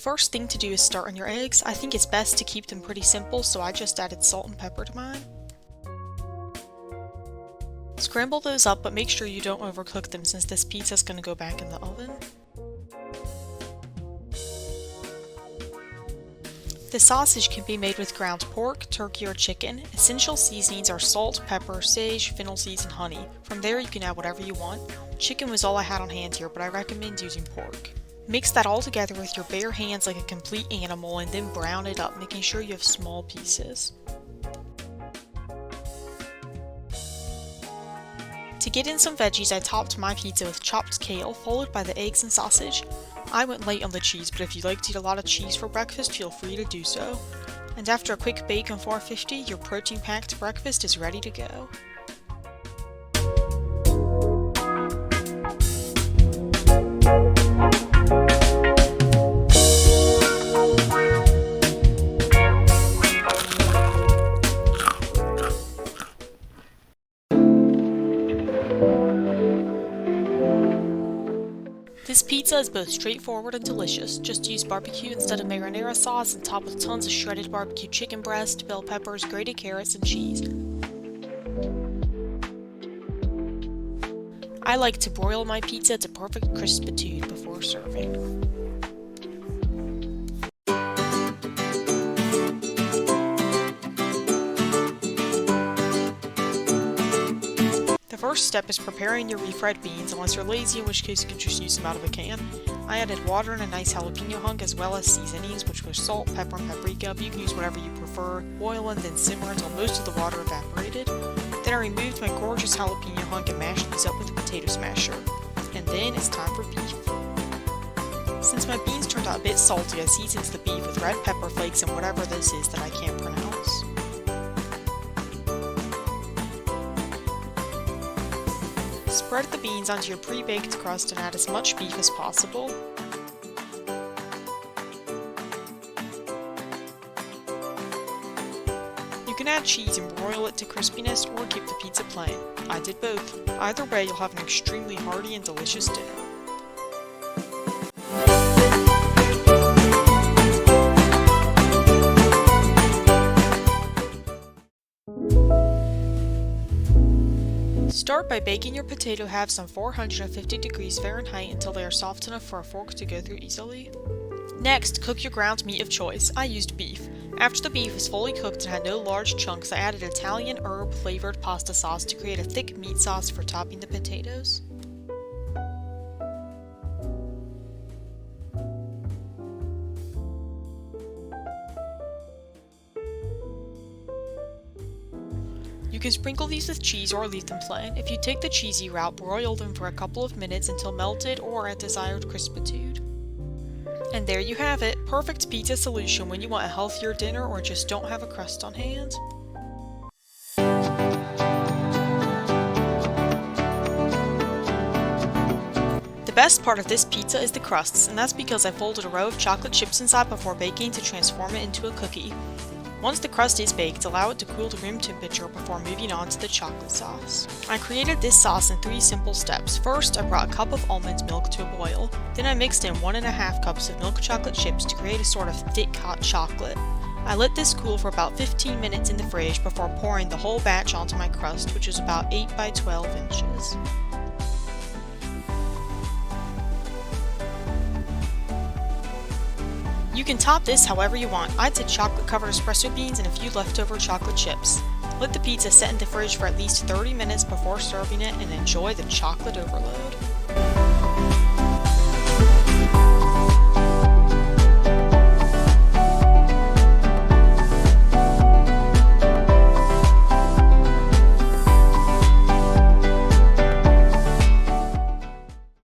first thing to do is start on your eggs. I think it's best to keep them pretty simple, so I just added salt and pepper to mine. Scramble those up, but make sure you don't overcook them since this pizza is going to go back in the oven. The sausage can be made with ground pork, turkey, or chicken. Essential seasonings are salt, pepper, sage, fennel seeds, and honey. From there you can add whatever you want. Chicken was all I had on hand here, but I recommend using pork. Mix that all together with your bare hands like a complete animal and then brown it up, making sure you have small pieces. To get in some veggies, I topped my pizza with chopped kale, followed by the eggs and sausage. I went light on the cheese, but if you like to eat a lot of cheese for breakfast, feel free to do so. And after a quick bake on 450, your protein-packed breakfast is ready to go. This pizza is both straightforward and delicious. Just use barbecue instead of marinara sauce and top with tons of shredded barbecue chicken breast, bell peppers, grated carrots, and cheese. I like to broil my pizza to perfect crispitude before serving. The first step is preparing your refried beans, unless you're lazy, in which case you can just use them out of a can. I added water and a nice jalapeno hunk as well as seasonings, which were salt, pepper, and paprika, but you can use whatever you prefer. Boil and then simmer until most of the water evaporated. Then I removed my gorgeous jalapeno hunk and mashed these up with a potato smasher. And then it's time for beef. Since my beans turned out a bit salty, I seasoned the beef with red pepper flakes and whatever this is that I can't pronounce. Spread the beans onto your pre-baked crust and add as much beef as possible. You can add cheese and broil it to crispiness or keep the pizza plain. I did both. Either way, you'll have an extremely hearty and delicious dinner. Start by baking your potato halves on 450 degrees Fahrenheit until they are soft enough for a fork to go through easily. Next, cook your ground meat of choice. I used beef. After the beef was fully cooked and had no large chunks, I added Italian herb flavored pasta sauce to create a thick meat sauce for topping the potatoes. You can sprinkle these with cheese or leave them plain. If you take the cheesy route, broil them for a couple of minutes until melted or at desired crispitude. And there you have it, perfect pizza solution when you want a healthier dinner or just don't have a crust on hand. The best part of this pizza is the crusts, and that's because I folded a row of chocolate chips inside before baking to transform it into a cookie. Once the crust is baked, allow it to cool to room temperature before moving on to the chocolate sauce. I created this sauce in 3 simple steps. First, I brought a cup of almond milk to a boil. Then I mixed in 1.5 cups of milk chocolate chips to create a sort of thick hot chocolate. I let this cool for about 15 minutes in the fridge before pouring the whole batch onto my crust, which is about 8 by 12 inches. You can top this however you want. I did chocolate-covered espresso beans and a few leftover chocolate chips. Let the pizza set in the fridge for at least 30 minutes before serving it and enjoy the chocolate overload.